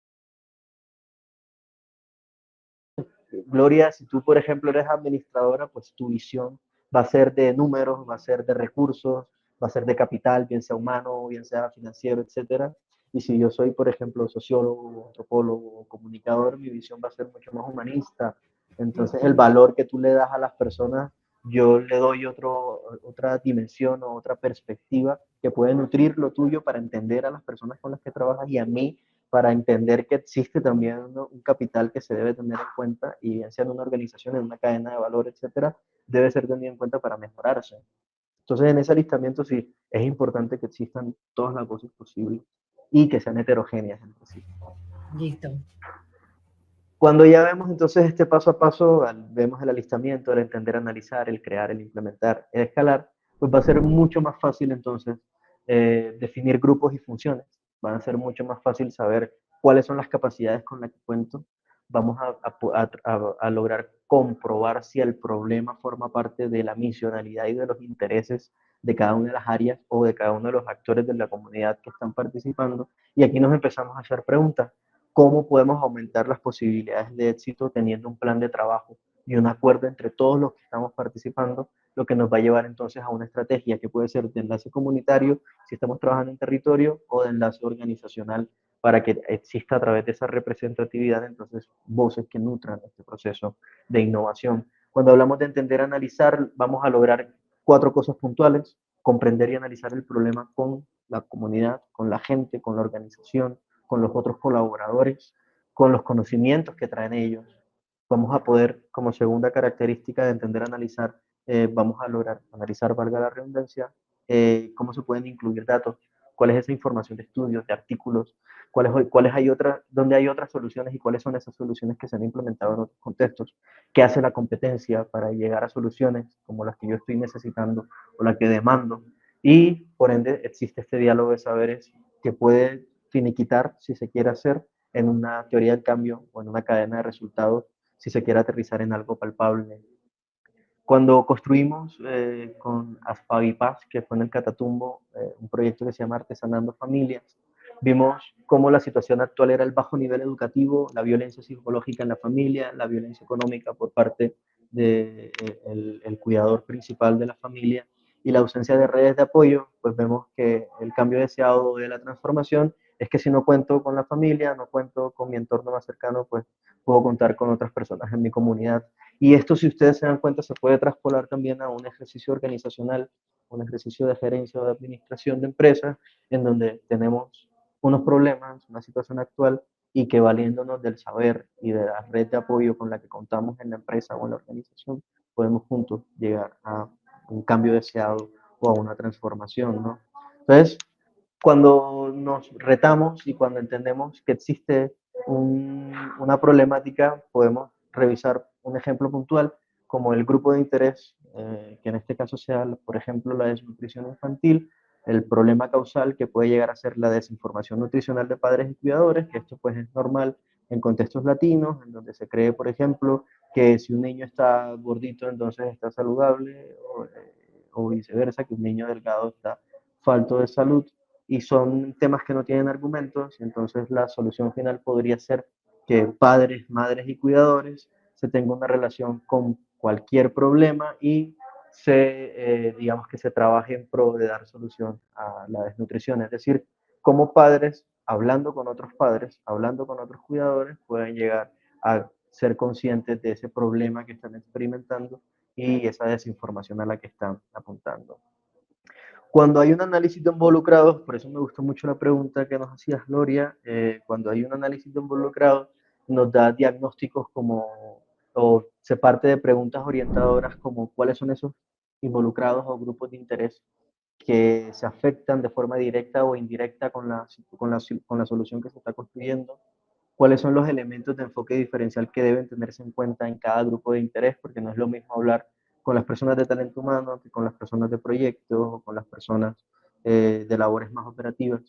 Gloria, si tú, por ejemplo, eres administradora, pues tu visión va a ser de números, va a ser de recursos, va a ser de capital, bien sea humano, bien sea financiero, etcétera. Y si yo soy, por ejemplo, sociólogo, antropólogo, comunicador, mi visión va a ser mucho más humanista. Entonces, el valor que tú le das a las personas, yo le doy otra dimensión o otra perspectiva que puede nutrir lo tuyo para entender a las personas con las que trabajas y a mí para entender que existe también un capital que se debe tener en cuenta y bien sea en una organización, en una cadena de valor, etcétera, debe ser tenido en cuenta para mejorarse. Entonces, en ese alistamiento sí es importante que existan todas las voces posibles y que sean heterogéneas entre sí. Listo. Cuando ya vemos entonces este paso a paso, vemos el alistamiento, el entender, analizar, el crear, el implementar, el escalar, pues va a ser mucho más fácil entonces definir grupos y funciones. Va a ser mucho más fácil saber cuáles son las capacidades con las que cuento. Vamos a lograr comprobar si el problema forma parte de la misionalidad y de los intereses de cada una de las áreas o de cada uno de los actores de la comunidad que están participando. Y aquí nos empezamos a hacer preguntas. ¿Cómo podemos aumentar las posibilidades de éxito teniendo un plan de trabajo y un acuerdo entre todos los que estamos participando, lo que nos va a llevar entonces a una estrategia que puede ser de enlace comunitario, si estamos trabajando en territorio, o de enlace organizacional para que exista a través de esa representatividad entonces voces que nutran este proceso de innovación? Cuando hablamos de entender, analizar, vamos a lograr 4 cosas puntuales: comprender y analizar el problema con la comunidad, con la gente, con la organización, con los otros colaboradores, con los conocimientos que traen ellos. Vamos a poder, como segunda característica de entender, analizar, vamos a lograr analizar, valga la redundancia, cómo se pueden incluir datos, cuál es esa información de estudios, de artículos, cuáles hay otras, dónde hay otras soluciones y cuáles son esas soluciones que se han implementado en otros contextos, qué hace la competencia para llegar a soluciones como las que yo estoy necesitando o las que demando. Y por ende existe este diálogo de saberes que puede finiquitar, si se quiere hacer, en una teoría del cambio o en una cadena de resultados, si se quiere aterrizar en algo palpable. Cuando construimos con Aspavipaz, que fue en el Catatumbo, un proyecto que se llama Artesanando Familias, vimos cómo la situación actual era el bajo nivel educativo, la violencia psicológica en la familia, la violencia económica por parte del el cuidador principal de la familia y la ausencia de redes de apoyo. Pues vemos que el cambio deseado de la transformación es que si no cuento con la familia, no cuento con mi entorno más cercano, pues puedo contar con otras personas en mi comunidad. Y esto, si ustedes se dan cuenta, se puede traspolar también a un ejercicio organizacional, un ejercicio de gerencia o de administración de empresas, en donde tenemos unos problemas, una situación actual, y que valiéndonos del saber y de la red de apoyo con la que contamos en la empresa o en la organización, podemos juntos llegar a un cambio deseado o a una transformación, ¿no? Entonces, cuando nos retamos y cuando entendemos que existe una problemática, podemos revisar un ejemplo puntual como el grupo de interés, que en este caso sea, por ejemplo, la desnutrición infantil, el problema causal que puede llegar a ser la desinformación nutricional de padres y cuidadores, que esto pues es normal en contextos latinos, en donde se cree, por ejemplo, que si un niño está gordito, entonces está saludable, o viceversa, que un niño delgado está falto de salud, y son temas que no tienen argumentos, y entonces la solución final podría ser que padres, madres y cuidadores se tenga una relación con cualquier problema y digamos que se trabaje en pro de dar solución a la desnutrición. Es decir, como padres, hablando con otros padres, hablando con otros cuidadores, pueden llegar a ser conscientes de ese problema que están experimentando y esa desinformación a la que están apuntando. Cuando hay un análisis de involucrados, por eso me gustó mucho la pregunta que nos hacías, Gloria, cuando hay un análisis de involucrados, nos da diagnósticos como, o se parte de preguntas orientadoras como cuáles son esos involucrados o grupos de interés que se afectan de forma directa o indirecta con la solución que se está construyendo, cuáles son los elementos de enfoque diferencial que deben tenerse en cuenta en cada grupo de interés, porque no es lo mismo hablar con las personas de talento humano que con las personas de proyectos o con las personas de labores más operativas.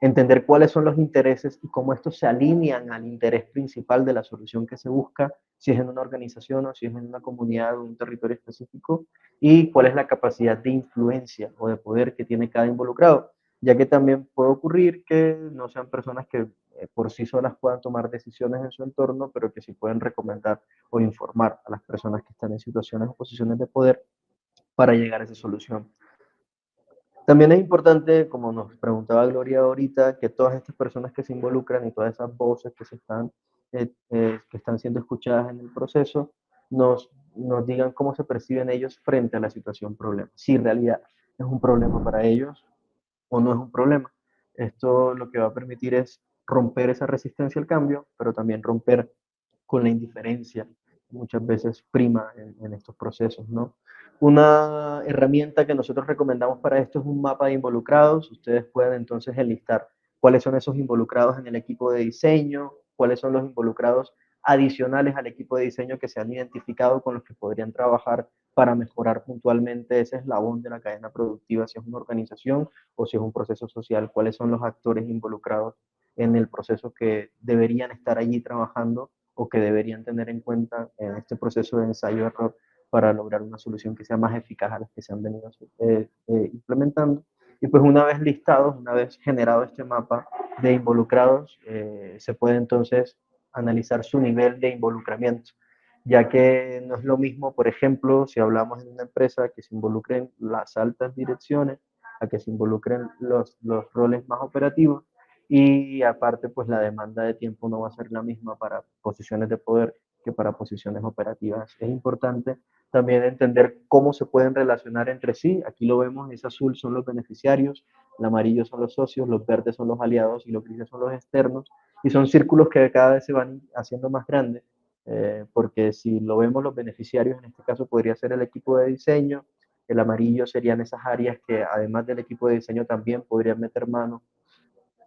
Entender cuáles son los intereses y cómo estos se alinean al interés principal de la solución que se busca, si es en una organización o si es en una comunidad o un territorio específico, y cuál es la capacidad de influencia o de poder que tiene cada involucrado. ya que también puede ocurrir que no sean personas que por sí solas puedan tomar decisiones en su entorno, pero que sí pueden recomendar o informar a las personas que están en situaciones o posiciones de poder para llegar a esa solución. También es importante, como nos preguntaba Gloria ahorita, que todas estas personas que se involucran y todas esas voces que están siendo escuchadas en el proceso nos digan cómo se perciben ellos frente a la situación problema. Si en realidad es un problema para ellos o no es un problema. Esto lo que va a permitir es romper esa resistencia al cambio, pero también romper con la indiferencia, muchas veces prima en estos procesos, ¿no? Una herramienta que nosotros recomendamos para esto es un mapa de involucrados. Ustedes pueden entonces enlistar cuáles son esos involucrados en el equipo de diseño, cuáles son los involucrados adicionales al equipo de diseño que se han identificado con los que podrían trabajar para mejorar puntualmente ese eslabón de la cadena productiva, si es una organización o si es un proceso social, cuáles son los actores involucrados en el proceso que deberían estar allí trabajando o que deberían tener en cuenta en este proceso de ensayo-error para lograr una solución que sea más eficaz a las que se han venido implementando. Y pues una vez listados, una vez generado este mapa de involucrados, se puede entonces analizar su nivel de involucramiento, ya que no es lo mismo, por ejemplo, si hablamos de una empresa que se involucren las altas direcciones, a que se involucren los roles más operativos, y aparte pues la demanda de tiempo no va a ser la misma para posiciones de poder que para posiciones operativas. Es importante también entender cómo se pueden relacionar entre sí. Aquí lo vemos, ese azul son los beneficiarios, el amarillo son los socios, los verdes son los aliados y los grises son los externos. Y son círculos que cada vez se van haciendo más grandes, porque si lo vemos, los beneficiarios en este caso podría ser el equipo de diseño, el amarillo serían esas áreas que además del equipo de diseño también podrían meter mano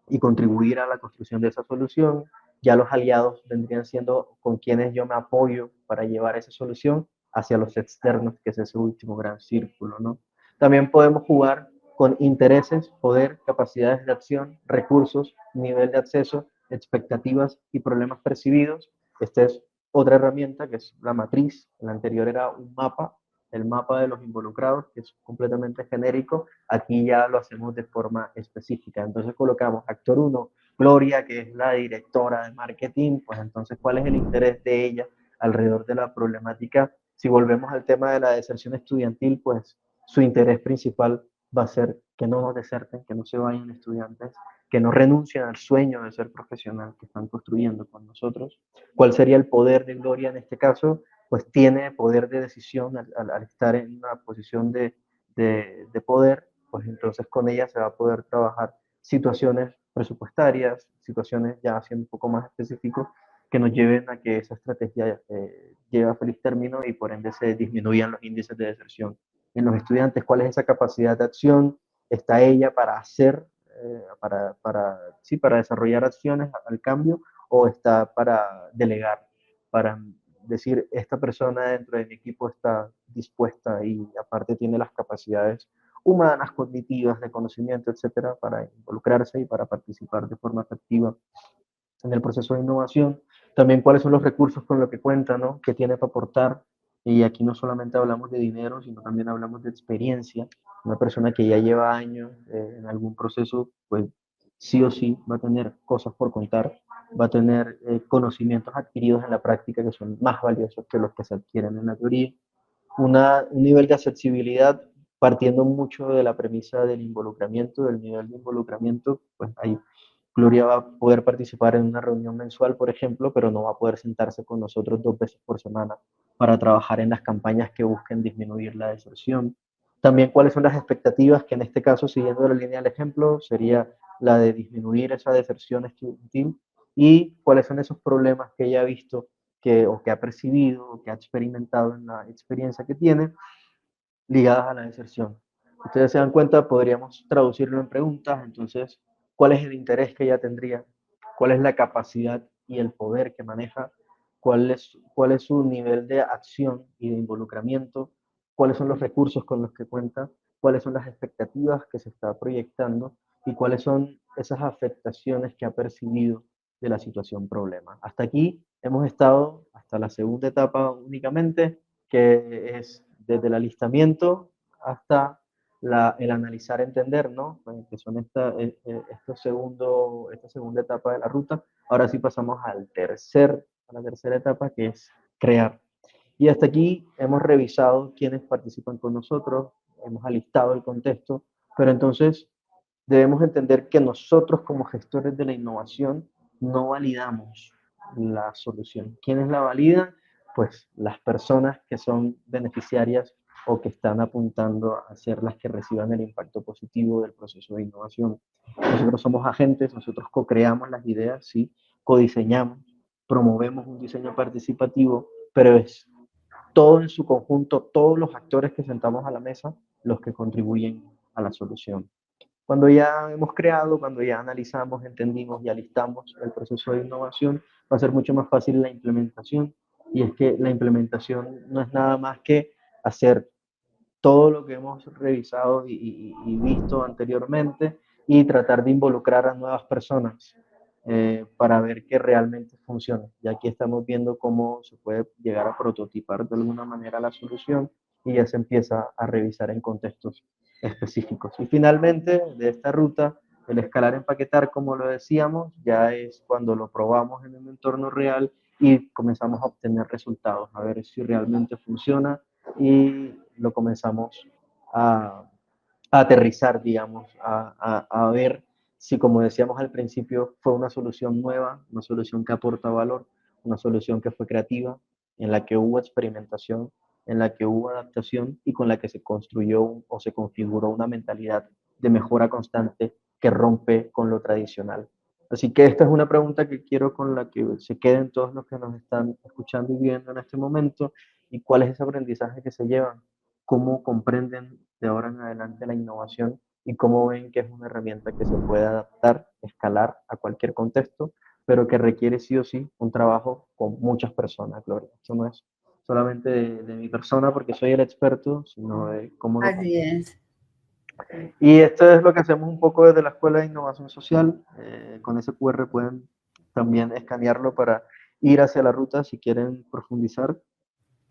y contribuir a la construcción de esa solución. Ya los aliados vendrían siendo con quienes yo me apoyo para llevar esa solución hacia los externos, que es ese último gran círculo, ¿no? También podemos jugar con intereses, poder, capacidades de acción, recursos, nivel de acceso, expectativas y problemas percibidos. Esta es otra herramienta que es la matriz. La anterior era un mapa, el mapa de los involucrados, que es completamente genérico. Aquí ya lo hacemos de forma específica. Entonces colocamos actor 1, Gloria, que es la directora de marketing, pues entonces, ¿cuál es el interés de ella alrededor de la problemática? Si volvemos al tema de la deserción estudiantil, pues su interés principal va a ser que no nos deserten, que no se vayan estudiantes, que no renuncien al sueño de ser profesional que están construyendo con nosotros. ¿Cuál sería el poder de Gloria en este caso? Pues tiene poder de decisión al estar en una posición de poder, pues entonces con ella se va a poder trabajar situaciones presupuestarias, situaciones ya siendo un poco más específicos, que nos lleven a que esa estrategia llegue a feliz término y por ende se disminuyan los índices de deserción en los estudiantes. ¿Cuál es esa capacidad de acción? ¿Está ella para hacer, sí, para desarrollar acciones al cambio o está para delegar, para decir, esta persona dentro de mi equipo está dispuesta y aparte tiene las capacidades humanas, cognitivas, de conocimiento, etcétera, para involucrarse y para participar de forma efectiva en el proceso de innovación? También cuáles son los recursos con los que cuenta, ¿no? ¿Qué tiene para aportar? Y aquí no solamente hablamos de dinero, sino también hablamos de experiencia. Una persona que ya lleva años en algún proceso, pues sí o sí va a tener cosas por contar, va a tener conocimientos adquiridos en la práctica que son más valiosos que los que se adquieren en la teoría. Un nivel de accesibilidad partiendo mucho de la premisa del involucramiento, del nivel de involucramiento, pues ahí Gloria va a poder participar en una reunión mensual, por ejemplo, pero no va a poder sentarse con nosotros 2 veces por semana para trabajar en las campañas que busquen disminuir la deserción. También cuáles son las expectativas, que en este caso, siguiendo la línea del ejemplo, sería la de disminuir esa deserción estudiantil y cuáles son esos problemas que ella ha visto o que ha percibido o que ha experimentado en la experiencia que tiene ligadas a la deserción. Ustedes se dan cuenta, podríamos traducirlo en preguntas, entonces, ¿cuál es el interés que ella tendría? ¿Cuál es la capacidad y el poder que maneja? ¿Cuál es su nivel de acción y de involucramiento? ¿Cuáles son los recursos con los que cuenta? ¿Cuáles son las expectativas que se está proyectando? ¿Y cuáles son esas afectaciones que ha percibido de la situación problema? Hasta aquí hemos estado, hasta la segunda etapa únicamente, que es desde el alistamiento hasta el analizar, entender, ¿no? Que son esta segunda etapa de la ruta. Ahora sí pasamos a la tercera etapa, que es crear. Y hasta aquí hemos revisado quiénes participan con nosotros, hemos alistado el contexto, pero entonces debemos entender que nosotros como gestores de la innovación no validamos la solución. ¿Quiénes la validan? Pues las personas que son beneficiarias o que están apuntando a ser las que reciban el impacto positivo del proceso de innovación. Nosotros somos agentes, nosotros co-creamos las ideas, sí, codiseñamos, promovemos un diseño participativo, pero es todo en su conjunto, todos los actores que sentamos a la mesa, los que contribuyen a la solución. Cuando ya hemos creado, cuando ya analizamos, entendimos y alistamos el proceso de innovación, va a ser mucho más fácil la implementación. Y es que la implementación no es nada más que hacer todo lo que hemos revisado y visto anteriormente y tratar de involucrar a nuevas personas para ver que realmente funcione. Y aquí estamos viendo cómo se puede llegar a prototipar de alguna manera la solución y ya se empieza a revisar en contextos específicos. Y finalmente, de esta ruta, el escalar, empaquetar, como lo decíamos, ya es cuando lo probamos en un entorno real y comenzamos a obtener resultados, a ver si realmente funciona y lo comenzamos a, a aterrizar, digamos, a ver si, como decíamos al principio, fue una solución nueva, una solución que aporta valor, una solución que fue creativa, en la que hubo experimentación, en la que hubo adaptación y con la que se construyó o se configuró una mentalidad de mejora constante que rompe con lo tradicional. Así que esta es una pregunta que quiero con la que se queden todos los que nos están escuchando y viendo en este momento. ¿Y cuál es ese aprendizaje que se llevan? ¿Cómo comprenden de ahora en adelante la innovación y cómo ven que es una herramienta que se puede adaptar, escalar a cualquier contexto, pero que requiere sí o sí un trabajo con muchas personas, Gloria? Esto no es solamente de mi persona porque soy el experto, sino de cómo lo Así comprendo. es. Y esto es lo que hacemos un poco desde la Escuela de Innovación Social. Con ese QR pueden también escanearlo para ir hacia la ruta si quieren profundizar.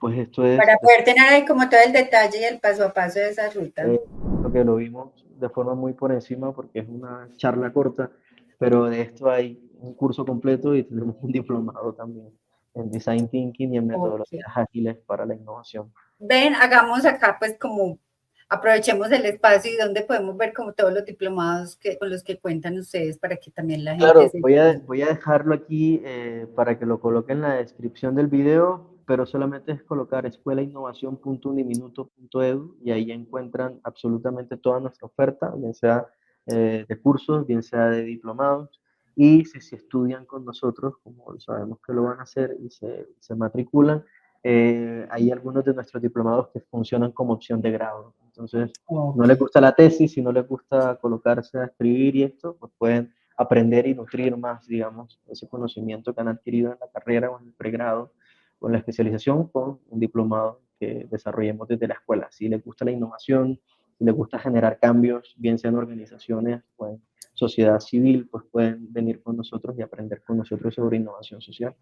Pues esto es Para poder tener ahí como todo el detalle y el paso a paso de esa ruta. lo que lo vimos de forma muy por encima porque es una charla corta, pero de esto hay un curso completo y tenemos un diplomado también en Design Thinking y en Ok. metodologías ágiles para la innovación. Ven, hagamos acá pues como aprovechemos el espacio y donde podemos ver como todos los diplomados con los que cuentan ustedes para que también la gente Claro, se... voy a dejarlo aquí para que lo coloque en la descripción del video, pero solamente es colocar escuelainnovación.uniminuto.edu y ahí encuentran absolutamente toda nuestra oferta, bien sea de cursos, bien sea de diplomados, y si estudian con nosotros, como sabemos que lo van a hacer y se matriculan, hay algunos de nuestros diplomados que funcionan como opción de grado. Entonces, no Ok. les gusta la tesis, si no les gusta colocarse a escribir y esto, pues pueden aprender y nutrir más, digamos, ese conocimiento que han adquirido en la carrera o en el pregrado o en la especialización con un diplomado que desarrollemos desde la escuela. Si les gusta la innovación, si les gusta generar cambios, bien sean organizaciones o en sociedad civil, pues pueden venir con nosotros y aprender con nosotros sobre innovación social.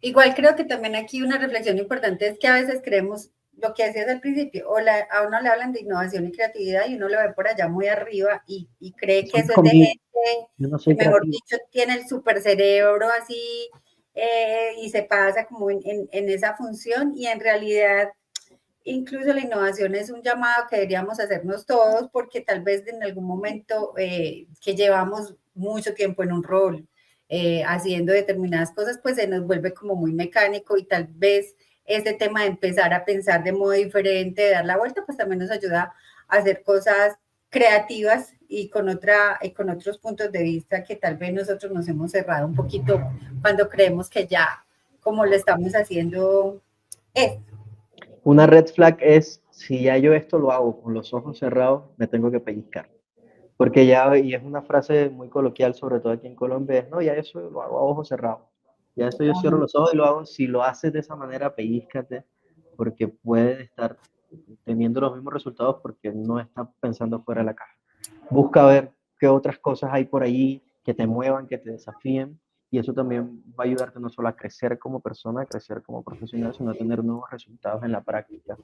Igual creo que también aquí una reflexión importante es que a veces creemos lo que decías al principio, a uno le hablan de innovación y creatividad y uno lo ve por allá muy arriba y cree que Eso no es eso es de conmigo, gente yo no que, soy mejor creativo. dicho, tiene el super cerebro así y se pasa como en esa función y en realidad incluso la innovación es un llamado que deberíamos hacernos todos porque tal vez en algún momento que llevamos mucho tiempo en un rol haciendo determinadas cosas, pues se nos vuelve como muy mecánico y tal vez ese tema de empezar a pensar de modo diferente, de dar la vuelta, pues también nos ayuda a hacer cosas creativas y con otros puntos de vista que tal vez nosotros nos hemos cerrado un poquito cuando creemos que ya como lo estamos haciendo es. Una red flag es, si ya yo esto lo hago con los ojos cerrados, me tengo que pellizcar. Porque ya, y es una frase muy coloquial, sobre todo aquí en Colombia, es, no, ya eso lo hago a ojos cerrados. Ya eso yo cierro los ojos y lo hago. Si lo haces de esa manera, pellízcate, porque puede estar teniendo los mismos resultados porque no estás pensando fuera de la caja. Busca ver qué otras cosas hay por ahí que te muevan, que te desafíen, y eso también va a ayudarte no solo a crecer como persona, a crecer como profesional, sino a tener nuevos resultados en la práctica.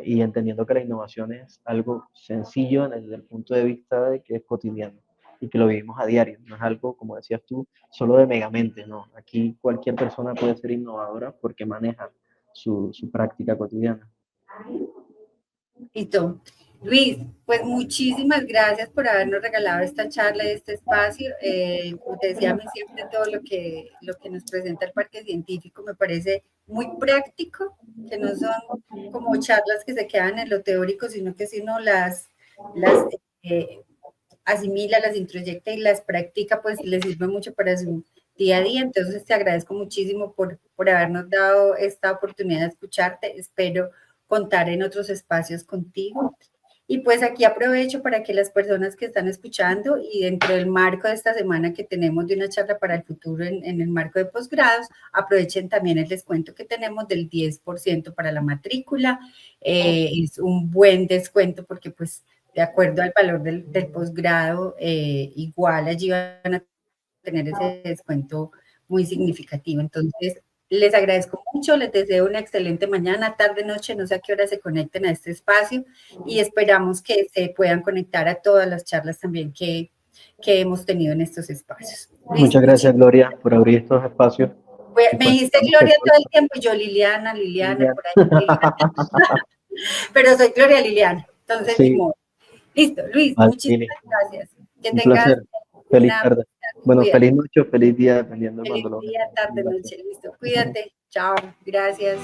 y entendiendo que la innovación es algo sencillo desde el punto de vista de que es cotidiano y que lo vivimos a diario, no es algo, como decías tú, solo de megamente, no. Aquí cualquier persona puede ser innovadora porque maneja su práctica cotidiana. Listo. Luis, pues muchísimas gracias por habernos regalado esta charla y este espacio. Como te decía, a mí siempre todo lo que nos presenta el Parque Científico me parece muy práctico, que no son como charlas que se quedan en lo teórico, sino que si uno las eh, asimila, las introyecta y las practica, pues les sirve mucho para su día a día. Entonces, te agradezco muchísimo por habernos dado esta oportunidad de escucharte. Espero contar en otros espacios contigo. Y pues aquí aprovecho para que las personas que están escuchando y dentro del marco de esta semana que tenemos de una charla para el futuro en el marco de posgrados, aprovechen también el descuento que tenemos del 10% para la matrícula. Es un buen descuento porque pues de acuerdo al valor del posgrado, igual allí van a tener ese descuento muy significativo. Entonces, les agradezco mucho, les deseo una excelente mañana, tarde, noche, no sé a qué hora se conecten a este espacio y esperamos que se puedan conectar a todas las charlas también que hemos tenido en estos espacios. Luis, Muchas gracias, Gloria, por abrir estos espacios. Y me pues dijiste estamos Gloria todo el expuestos. tiempo y yo Liliana, Liliana, Liliana. por ahí, pero soy Gloria Liliana, entonces ni Sí, modo. Listo, Luis, vale, Lili. muchísimas gracias. Que Un tengas placer. Feliz una tarde. Bueno, cuídate. feliz noche o feliz día, dependiendo de Feliz cuando lo veas. día, tarde, Gracias. noche. Listo, cuídate. Chao, gracias.